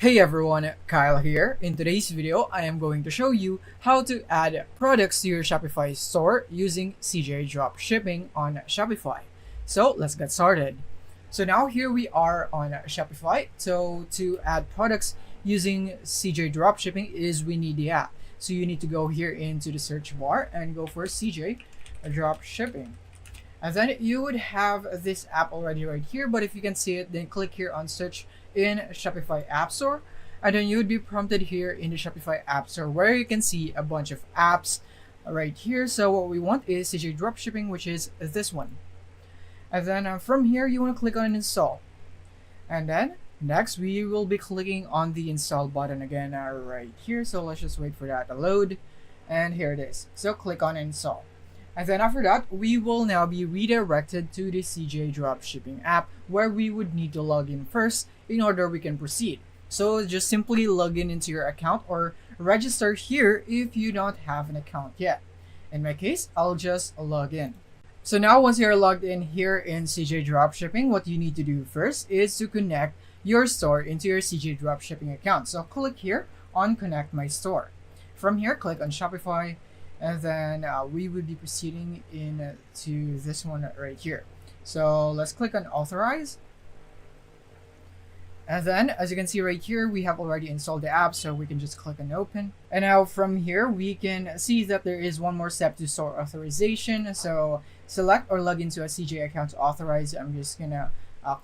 Hey everyone, Kyle here. In today's video, I am going to show you how to add products to your Shopify store using CJ Dropshipping on Shopify. So let's get started. So now here we are on Shopify. So to add products using CJ Dropshipping is we need the app. So you need to go here into the search bar and go for CJ Dropshipping. And then you would have this app already right here, but if you can see it, then click here on search in Shopify App Store. And then you would be prompted here in the Shopify App Store where you can see a bunch of apps right here. So what we want is CJ Dropshipping, which is this one. And then from here, you want to click on install. And then next, we will be clicking on the install button again right here. So let's just wait for that to load. And here it is. So click on install. And then after that, we will now be redirected to the CJ Dropshipping app where we would need to log in first in order we can proceed. So just simply log in into your account or register here if you don't have an account yet. In my case, I'll just log in. So now once you're logged in here in CJ Dropshipping, what you need to do first is to connect your store into your CJ Dropshipping account. So click here on Connect My Store. From here, click on Shopify, and then we would be proceeding to this one right here. So let's click on Authorize. And then, as you can see right here, we have already installed the app, so we can just click on Open. And now from here, we can see that there is one more step to store authorization. So select or log into a CJ account to authorize. I'm just gonna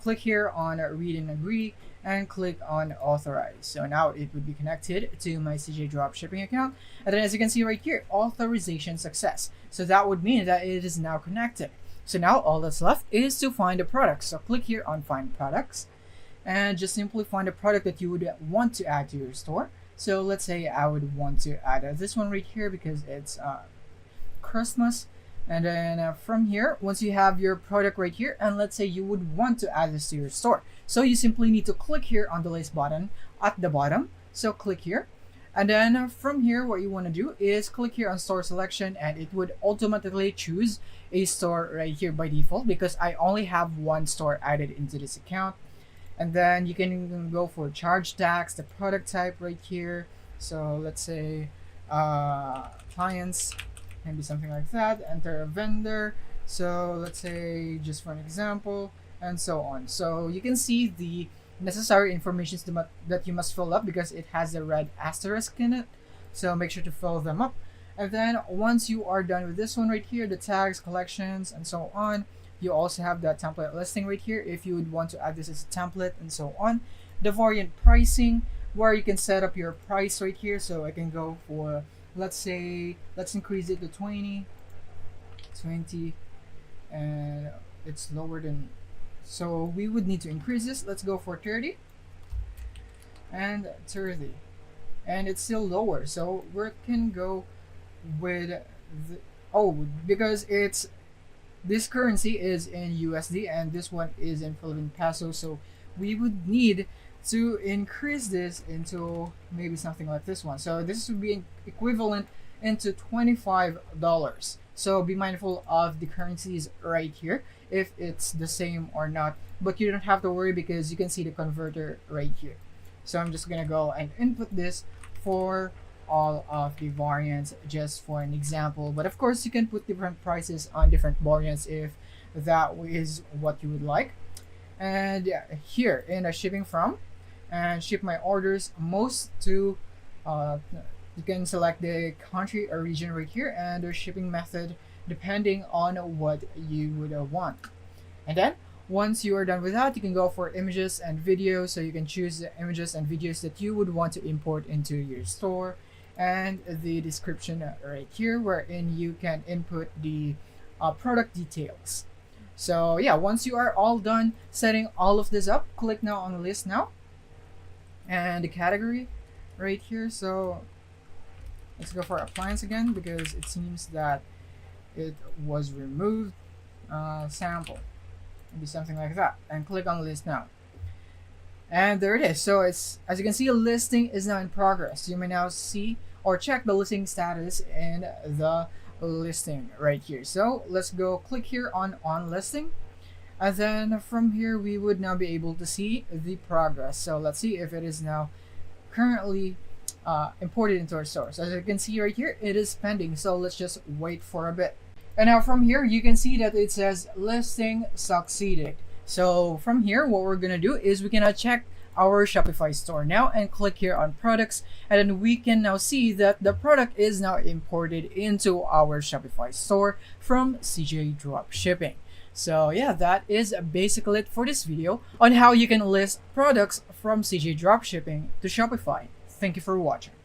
click here on Read and Agree and click on Authorize. So now it would be connected to my CJ Dropshipping account. And then as you can see right here, authorization success. So that would mean that it is now connected. So now all that's left is to find the product. So click here on Find Products and just simply find a product that you would want to add to your store. So let's say I would want to add this one right here because it's Christmas. And then from here, once you have your product right here, and let's say you would want to add this to your store. So you simply need to click here on the list button at the bottom. So click here. And then from here, what you want to do is click here on store selection, and it would automatically choose a store right here by default because I only have one store added into this account. And then you can go for charge tax, the product type right here. So let's say clients, maybe something like that. Enter a vendor. So let's say just for an example, and so on. So you can see the necessary information that you must fill up because it has a red asterisk in it. So make sure to fill them up. And then once you are done with this one right here, the tags, collections, and so on, you also have that template listing right here if you would want to add this as a template and so on. The variant pricing, where you can set up your price right here. So I can go for, let's increase it to 20, and it's lower than, so we would need to increase this. Let's go for 30 and 30, and it's still lower. So we can go with because it's, this currency is in USD and this one is in Philippine peso, so we would need to increase this into maybe something like this one. So this would be equivalent into $25. So be mindful of the currencies right here if it's the same or not, but you don't have to worry because you can see the converter right here. So I'm just gonna go and input this for all of the variants just for an example, but of course you can put different prices on different variants if that is what you would like. And here in a shipping from and ship my orders most to you can select the country or region right here and the shipping method depending on what you would want. And then once you are done with that, you can go for images and videos. So you can choose the images and videos that you would want to import into your store, and the description right here wherein you can input the product details. So yeah, once you are all done setting all of this up, click now on the list now and the category right here. So let's go for appliance again because it seems that it was removed. Sample, maybe something like that, and click on list now. And there it is. So it's, as you can see, a listing is now in progress. You may now see or check the listing status in the listing right here. So let's go click here on listing. And then from here, we would now be able to see the progress. So let's see if it is now currently imported into our store. So as you can see right here, it is pending. So let's just wait for a bit. And now from here, you can see that it says listing succeeded. So from here, what we're gonna do is we can check our Shopify store now and click here on products, and then we can now see that the product is now imported into our Shopify store from CJ Dropshipping. So yeah, that is basically it for this video on how you can list products from CJ Dropshipping to Shopify. Thank you for watching.